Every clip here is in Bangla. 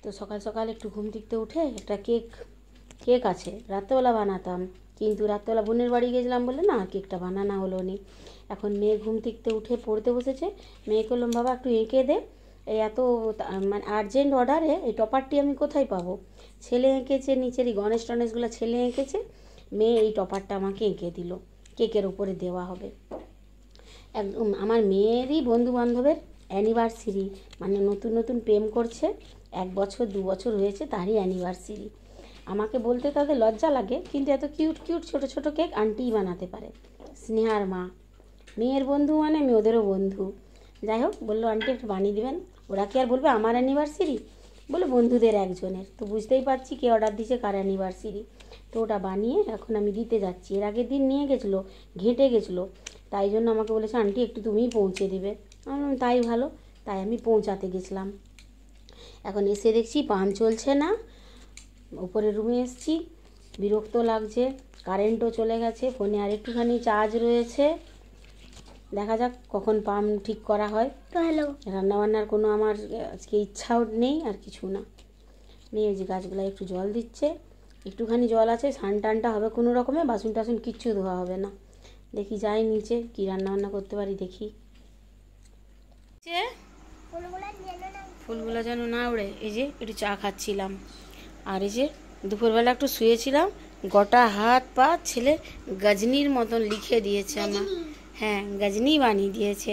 তো সকাল সকাল একটু ঘুম থেকে উঠে একটা কেক আছে, রাত্রেবেলা বানাতাম, কিন্তু রাত্রেবেলা বোনের বাড়ি গেছিলাম বলে না কেকটা বানানো হলো নি। এখন মেয়ে ঘুম থেকে উঠে পড়তে বসেছে, মেয়েকে বললাম বাবা একটু এঁকে দে, এই এত মানে আর্জেন্ট অর্ডারে এই টপারটি আমি কোথায় পাবো। ছেলে এঁকেছে, নিচের এই গণেশ টনেশগুলো ছেলে এঁকেছে, মেয়ে এই টপারটা আমাকে এঁকে দিল, কেকের উপরে দেওয়া হবে। একদম আমার মেয়েরই বন্ধু বান্ধবের অ্যানিভার্সারি, মানে নতুন নতুন প্রেম করছে, 1 বছর 2 বছর হয়েছে তারই অ্যানিভার্সারি। আমাকে বলতে তাদের লজ্জা লাগে, কিন্তু এত কিউট কিউট ছোটো ছোটো কেক আন্টিই বানাতে পারে। স্নেহার মা, মেয়ের বন্ধু মানে আমি ওদেরও বন্ধু। যাই হোক, বললো আন্টি একটু বানিয়ে দেবেন। ওরা কি আর বলবে আমার অ্যানিভার্সারি, বলে বন্ধুদের একজনের, তো বুঝতেই পারছি কে অর্ডার দিয়েছে, কার অ্যানিভার্সারি। তো ওটা বানিয়ে এখন আমি দিতে যাচ্ছি। এর আগের দিন নিয়ে গেছিলো, ঘেঁটে গেছিলো, তাই জন্য আমাকে বলেছে আন্টি একটু তুমিই পৌঁছে দেবে। আমি বললাম তাই ভালো, তাই আমি পৌঁছাতে গেছিলাম। এখন এসে দেখছি পাম্প চলছে না, উপরের রুমে এসেছি, বিরক্ত লাগছে, কারেন্টও চলে গেছে, ফোনে আর একটুখানি চার্জ রয়েছে। দেখা যাক কখন পাম্প ঠিক করা হয়। হ্যালো, রান্নাবান্নার কোনো আমার আজকে ইচ্ছাও নেই আর কিছু না। মেয়ে যে গাছগুলো একটু জল দিচ্ছে, একটুখানি জল আছে, স্নান টানটা হবে কোনো রকমে, বাসন টাসন কিচ্ছু ধোয়া হবে না। দেখি যাই নিচে কি রান্নাবান্না করতে পারি দেখি। ফুলগুলো যেন না উড়ে। এই যে একটু চা খাচ্ছিলাম, আর এই যে দুপুরবেলা একটু শুয়েছিলাম, গোটা হাত পা ছেলে গজনির মতন লিখে দিয়েছে আমার। হ্যাঁ, গজনি বানিয়ে দিয়েছে।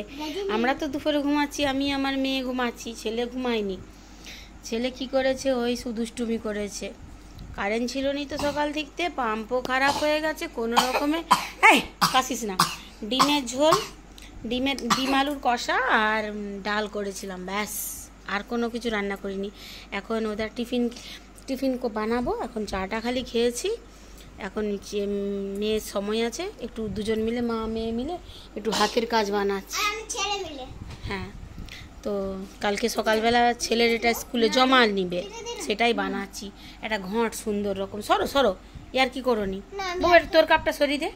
আমরা তো দুপুরে ঘুমাচ্ছি, আমি আমার মেয়ে ঘুমাচ্ছি, ছেলে ঘুমায়নি। ছেলে কি করেছে, ওই দুষ্টুমি করেছে। কারেন্ট ছিল নি তো সকাল থেকে, পাম্পও খারাপ হয়ে গেছে কোনো রকমে। এই কাশিস না। ডিমের ঝোল, ডিম আলুর কষা আর ডাল করেছিলাম, ব্যাস, আর কোনো কিছু রান্না করিনি। এখন ওদের টিফিন বানাবো, এখন চাটা খালি খেয়েছি। এখন মেয়ের সময় আছে, একটু দুজন মিলে, মা মেয়ে মিলে একটু হাতের কাজ বানাচ্ছি। হ্যাঁ, তো কালকে সকালবেলা ছেলের এটা স্কুলে জমা নিবে, সেটাই বানাচ্ছি। একটা ঘট সুন্দর রকম, সরো ইয়ার কি করনি, তোর কাপটা সরিয়ে দে,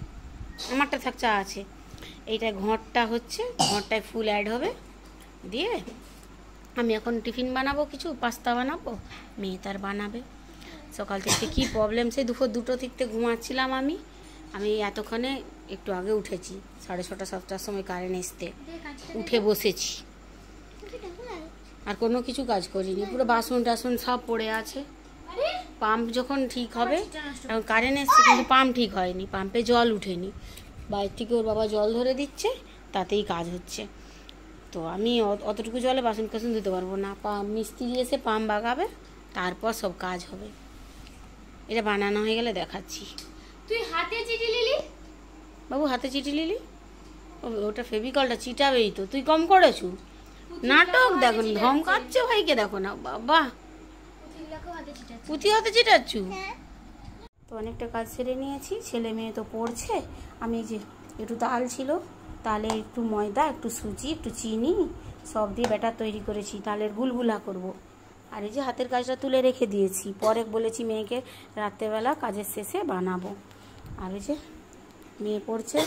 আমারটা থাক, চা আছে। এইটা ঘটটা হচ্ছে, ঘটটায় ফুল অ্যাড হবে, দিয়ে আমি এখন টিফিন বানাবো, কিছু পাস্তা বানাবো, মেয়ে তার বানাবে। সকাল থেকে কী প্রবলেম, সেই দুপুর 2টো থেকে ঘুমাচ্ছিলাম আমি এতক্ষণে একটু আগে উঠেছি, 6:30 7টার সময় কারেন্ট আসতে উঠে বসেছি, আর কোনো কিছু কাজ করিনি, পুরো বাসন টাসন সব পড়ে আছে। পাম্প যখন ঠিক হবে, এখন কারেন্ট এসছে কিন্তু পাম্প ঠিক হয়নি, পাম্পে জল উঠেনি, বাইরে থেকে ওর বাবা জল ধরে দিচ্ছে, তাতেই কাজ হচ্ছে। তো আমি অতটুকু জলে বাসন কাসন ধুতে পারবো না, মিস্ত্রি এসে পাম্প বাগাবে, তারপর সব কাজ হবে। এটা বানানো হয়ে গেলে দেখাচ্ছি। তুই হাতে চিঠি লিলি বাবু, হাতে চিঠি লিলি, ওটা ফেভিকলটা চিটাবেই তো, তুই কম করেছু নাটক, দেখো ধমকাচ্ছ ভাইকে, দেখো না বাবা, পুঁথি হাতে চিটাচ্ছু। তো অনেকটা কাজ সেরে নিয়েছি, ছেলে মেয়ে তো পড়ছে। আমি যে একটু তাল ছিল, তালে একটু ময়দা, একটু সুজি, একটু চিনি সব দিয়ে ব্যাটার তৈরি করেছি, তালের গুলগুলা করব। আর এই যে হাতের কাজটা তুলে রেখে দিয়েছি, পরে বলেছি মেয়েকে রাত্রেবেলা কাজের শেষে বানাবো। আর এই যে মেয়ে পড়ছে,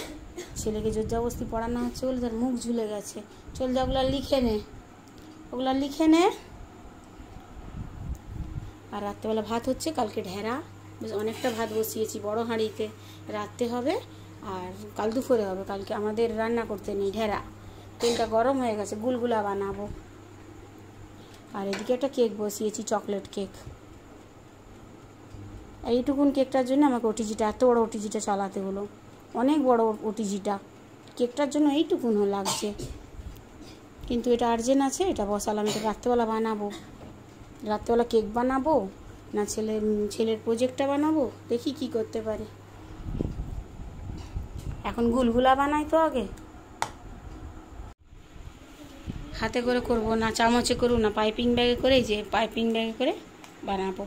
ছেলেকে জোরজবস্তি পড়ানো হচ্ছে বলে তার মুখ ঝুলে গেছে। চল যা, ওগুলা লিখে নে। আর রাত্রেবেলা ভাত হচ্ছে, কালকে ঢেঁড়া, বেশ অনেকটা ভাত বসিয়েছি বড় হাঁড়িতে, রাত্রে হবে আর কাল দুপুরে হবে। কালকে আমাদের রান্না করতে নেই, ঢেঁড়া, তেলটা গরম হয়ে গেছে, গুলগুলা বানাবো। আর এদিকে একটা কেক বসিয়েছি, চকলেট কেক। এইটুকুন কেকটার জন্য আমাকে ওটিজিটা, এত বড় ওটিজিটা চালাতে হলো, অনেক বড় ওটিজিটা, কেকটার জন্য এইটুকুন লাগছে। কিন্তু এটা আর্জেন্ট আছে, এটা বসালাম, এটা রাত্রেবেলা বানাবো। রাত্রেবেলা কেক বানাবো না ছেলের প্রজেক্টটা বানাবো, দেখি কি করতে পারি। এখন গুলগুলা বানাই তো, আগে হাতে করে করব না, চামচে করব না, পাইপিং ব্যাগে করে, যে পাইপিং ব্যাগে করে বানাবো।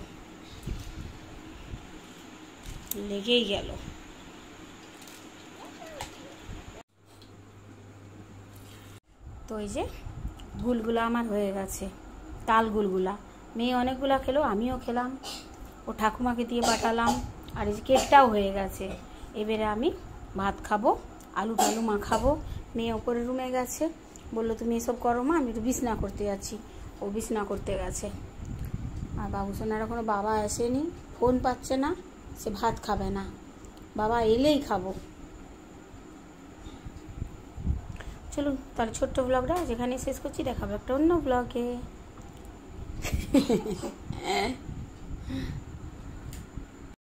লেগেই গেল। তো এই যে গুলগুলা আমার হয়ে গেছে, তাল গুলগুলা। মেয়ে অনেকগুলা খেলো, আমিও খেলাম, ও ঠাকুমাকে দিয়ে পাঠালাম। আর এই যে কেকটাও হয়ে গেছে। এবারে আমি ভাত খাবো, আলু টালু মাখাবো। মেয়ে ওপরের রুমে গেছে, বললো তুমি এসব করো মা, আমি একটু বিছনা করতে যাচ্ছি, ও বিছনা করতে গেছে। আর বাবুসোনার এখনো বাবা আসেনি, ফোন পাচ্ছে না, সে ভাত খাবে না, বাবা এলেই খাবো। চলুন তাহলে ছোট্ট ব্লগটা যেখানে শেষ করছি, দেখাবো একটা অন্য ব্লগে।